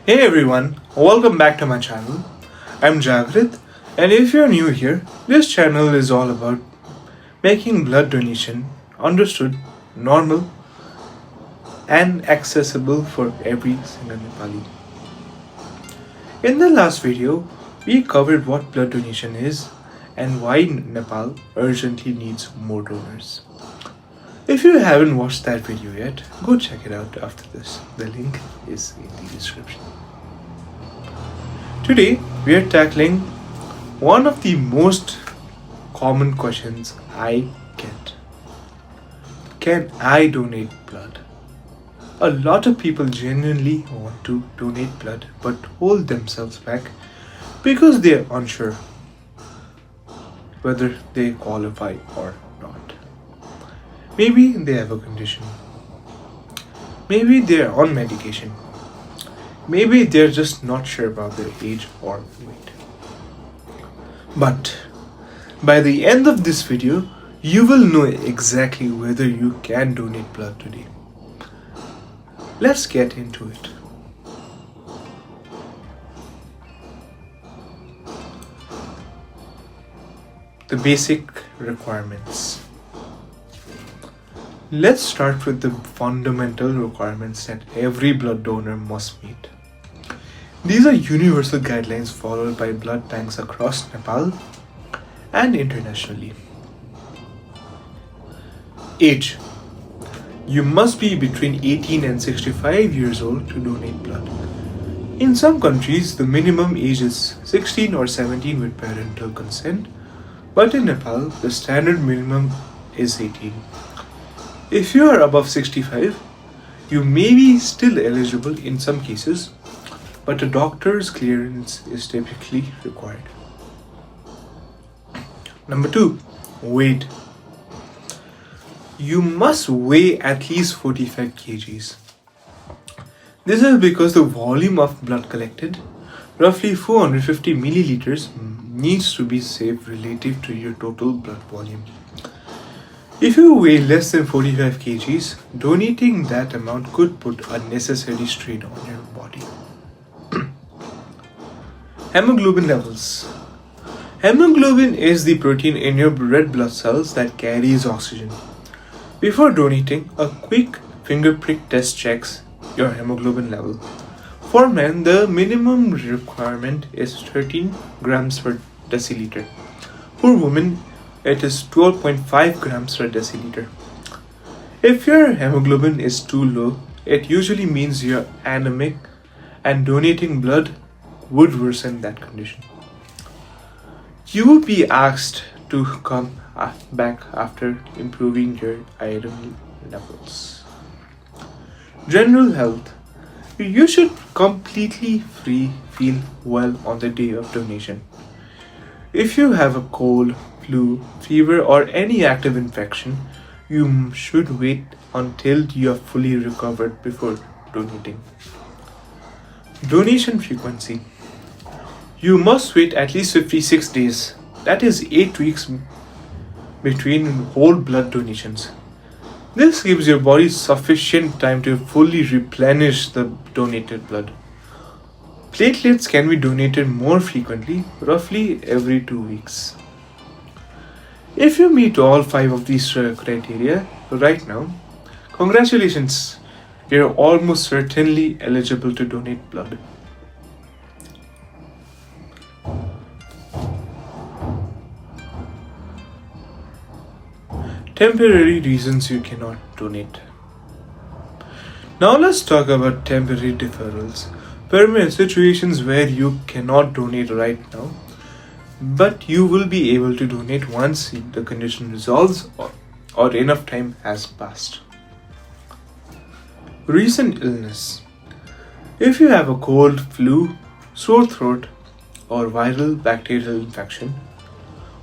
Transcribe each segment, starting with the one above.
Hey everyone, welcome back to my channel. I'm Jagrit, and if you're new here, this channel is all about making blood donation understood, normal, and accessible for every single Nepali. In the last video, we covered what blood donation is and why Nepal urgently needs more donors. If you haven't watched that video yet, go check it out after this. The link is in the description. Today, we are tackling one of the most common questions I get. Can I donate blood? A lot of people genuinely want to donate blood but hold themselves back because they are unsure whether they qualify or not. Maybe they have a condition. Maybe they are on medication. Maybe they're just not sure about their age or weight. But by the end of this video, you will know exactly whether you can donate blood today. Let's get into it. The basic requirements. Let's start with the fundamental requirements that every blood donor must meet. These are universal guidelines followed by blood banks across Nepal and internationally. Age. You must be between 18 and 65 years old to donate blood. In some countries, the minimum age is 16 or 17 with parental consent, but in Nepal, the standard minimum is 18. If you are above 65, you may be still eligible in some cases, but a doctor's clearance is typically required. Number 2. Weight. You must weigh at least 45 kgs. This is because the volume of blood collected, roughly 450 milliliters, needs to be safe relative to your total blood volume. If you weigh less than 45 kgs, donating that amount could put unnecessary strain on your body. Hemoglobin levels. Hemoglobin is the protein in your red blood cells that carries oxygen. Before donating, a quick finger prick test checks your hemoglobin level. For men, the minimum requirement is 13 grams per deciliter. For women, it is 12.5 grams per deciliter. If your hemoglobin is too low, it usually means you're anemic, and donating blood would worsen that condition. You will be asked to come back after improving your iron levels. General health. You should completely feel well on the day of donation. If you have a cold, flu, fever, or any active infection, you should wait until you are fully recovered before donating. Donation frequency. You must wait at least 56 days, that is 8 weeks between whole blood donations. This gives your body sufficient time to fully replenish the donated blood. Platelets can be donated more frequently, roughly every 2 weeks. If you meet all 5 of these criteria right now, congratulations, you're almost certainly eligible to donate blood. Temporary reasons you cannot donate. Now let's talk about temporary deferrals. Permanent situations where you cannot donate right now, but you will be able to donate once the condition resolves or enough time has passed. Recent illness. If you have a cold, flu, sore throat, or viral bacterial infection,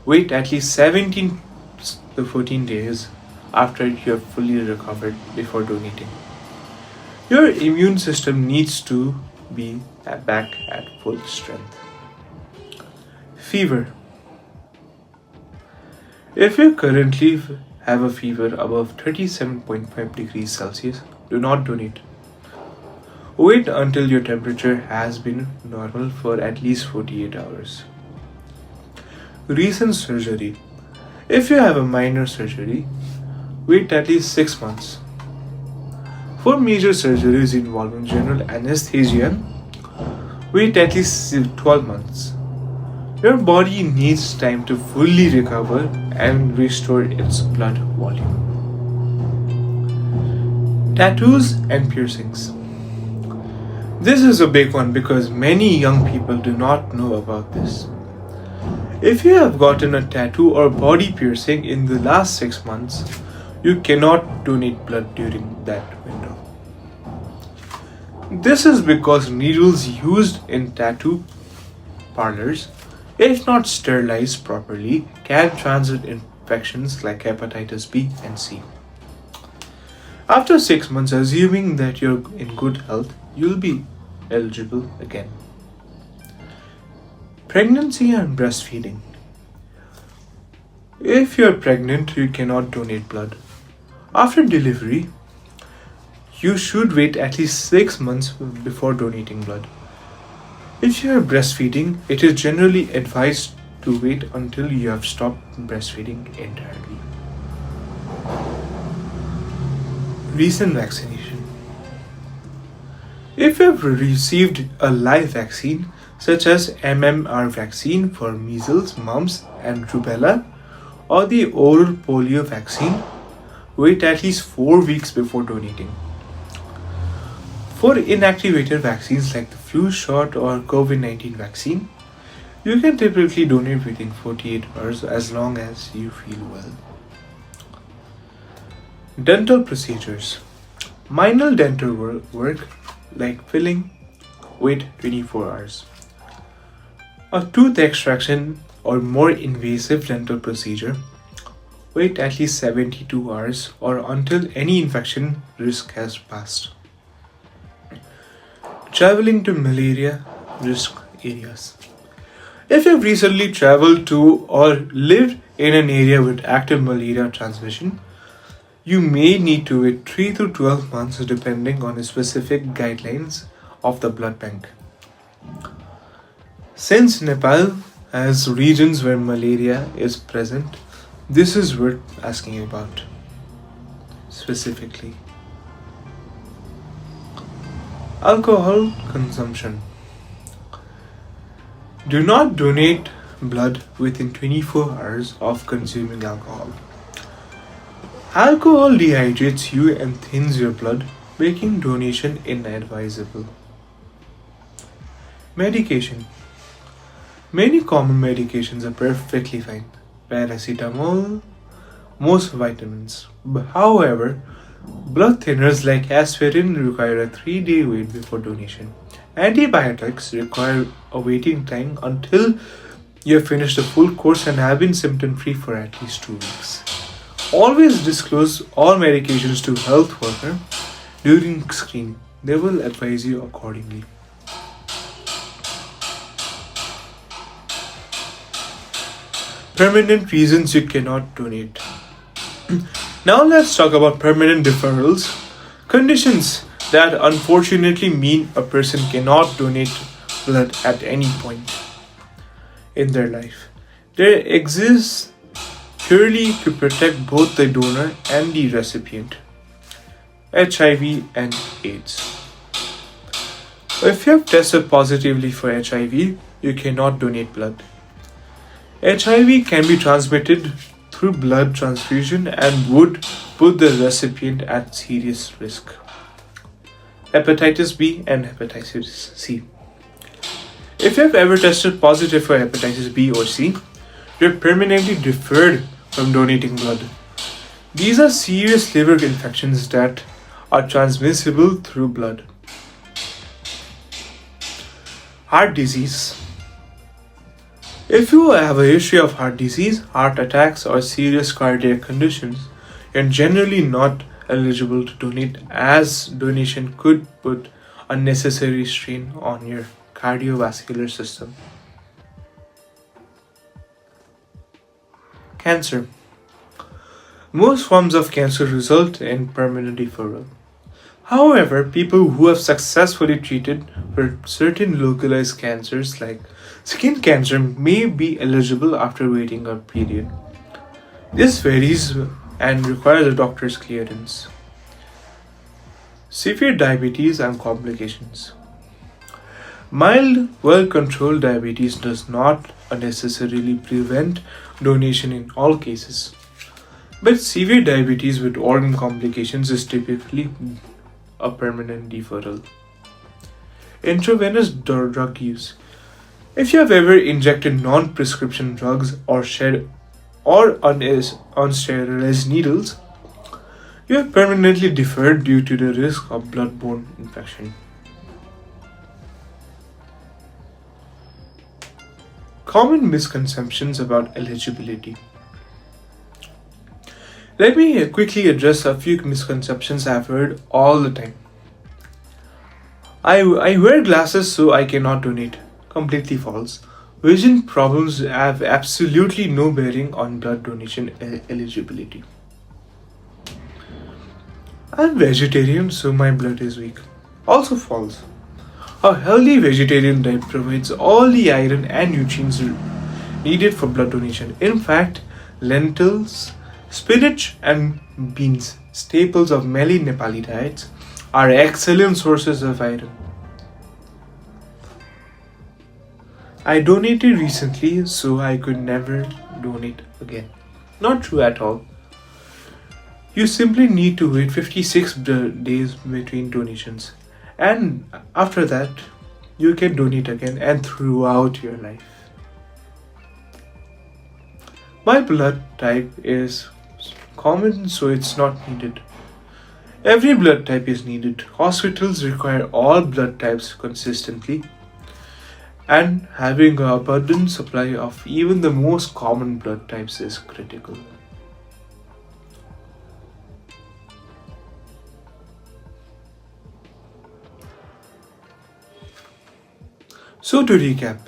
wait at least 17 to 14 days after you are fully recovered before donating. Your immune system needs to be back at full strength. Fever. If you currently have a fever above 37.5 degrees Celsius, do not donate. Wait until your temperature has been normal for at least 48 hours. Recent surgery. If you have a minor surgery, wait at least 6 months. For major surgeries involving general anesthesia, wait at least 12 months. Your body needs time to fully recover and restore its blood volume. Tattoos and piercings. This is a big one because many young people do not know about this. If you have gotten a tattoo or body piercing in the last 6 months, you cannot donate blood during that window. This is because needles used in tattoo parlors, if not sterilized properly, can transmit infections like hepatitis B and C. After 6 months, assuming that you're in good health, you'll be eligible again. Pregnancy and breastfeeding. If you're pregnant, you cannot donate blood. After delivery, you should wait at least 6 months before donating blood. If you are breastfeeding, it is generally advised to wait until you have stopped breastfeeding entirely. Recent vaccination. If you have received a live vaccine, such as MMR vaccine for measles, mumps, and rubella, or the oral polio vaccine, wait at least 4 weeks before donating. For inactivated vaccines like the flu shot or COVID-19 vaccine, you can typically donate within 48 hours as long as you feel well. Dental procedures. Minor dental work like filling, wait 24 hours. A tooth extraction or more invasive dental procedure, wait at least 72 hours or until any infection risk has passed. Traveling to malaria risk areas. If you've recently traveled to or lived in an area with active malaria transmission, you may need to wait 3 to 12 months depending on the specific guidelines of the blood bank. Since Nepal has regions where malaria is present, this is worth asking about specifically. Alcohol consumption. Do not donate blood within 24 hours of consuming alcohol. Alcohol dehydrates you and thins your blood, making donation inadvisable. Medication. Many common medications are perfectly fine. Paracetamol, most vitamins. However, blood thinners like aspirin require a 3-day wait before donation. Antibiotics require a waiting time until you have finished the full course and have been symptom-free for at least 2 weeks. Always disclose all medications to health worker during screening. They will advise you accordingly. Permanent reasons you cannot donate. Now let's talk about permanent deferrals, conditions that unfortunately mean a person cannot donate blood at any point in their life. They exist purely to protect both the donor and the recipient. HIV and AIDS. If you have tested positively for HIV, you cannot donate blood. HIV can be transmitted through blood transfusion and would put the recipient at serious risk. Hepatitis B and hepatitis C. If you have ever tested positive for hepatitis B or C, you're permanently deferred from donating blood. These are serious liver infections that are transmissible through blood. Heart disease. If you have a history of heart disease, heart attacks, or serious cardiac conditions, you're generally not eligible to donate, as donation could put unnecessary strain on your cardiovascular system. Cancer. Most forms of cancer result in permanent deferral. However, people who have successfully treated for certain localized cancers like skin cancer may be eligible after waiting a period. This varies and requires a doctor's clearance. Severe diabetes and complications. Mild, well controlled diabetes does not necessarily prevent donation in all cases. But severe diabetes with organ complications is typically a permanent deferral. Intravenous drug use. If you have ever injected non-prescription drugs or shed or unsterilized needles, you are permanently deferred due to the risk of blood-borne infection. Common misconceptions about eligibility. Let me quickly address a few misconceptions I've heard all the time. I wear glasses so I cannot donate. Completely false. Vision problems have absolutely no bearing on blood donation eligibility. I'm vegetarian so my blood is weak. Also false. A healthy vegetarian diet provides all the iron and nutrients needed for blood donation. In fact, lentils, spinach, and beans, staples of many Nepali diets, are excellent sources of iron. I donated recently, so I could never donate again. Not true at all. You simply need to wait 56 days between donations, and after that, you can donate again and throughout your life. My blood type is common, so it's not needed. Every blood type is needed. Hospitals require all blood types consistently, and having an abundant supply of even the most common blood types is critical. So to recap,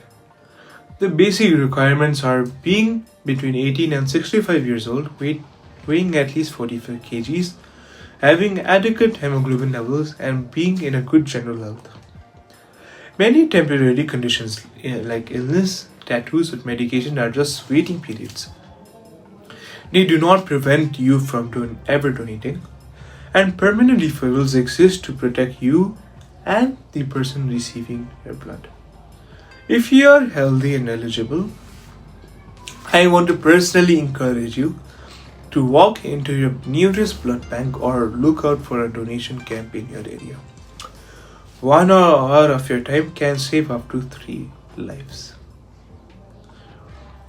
the basic requirements are being between 18 and 65 years old, weighing at least 45 kgs, having adequate hemoglobin levels, and being in a good general health. Many temporary conditions like illness, tattoos, or medication are just waiting periods. They do not prevent you from ever donating, and permanent referrals exist to protect you and the person receiving your blood. If you are healthy and eligible, I want to personally encourage you to walk into your nearest blood bank or look out for a donation camp in your area. 1 hour of your time can save up to 3 lives.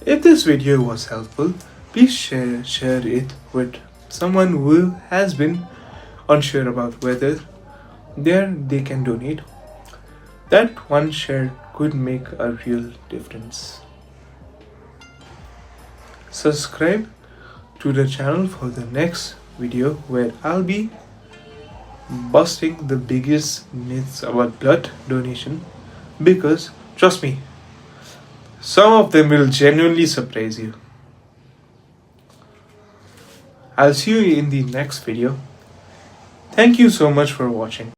If this video was helpful, please share it with someone who has been unsure about whether they can donate. That one share could make a real difference. Subscribe to the channel for the next video where I'll be busting the biggest myths about blood donation, because trust me, some of them will genuinely surprise you. I'll see you in the next video. Thank you so much for watching.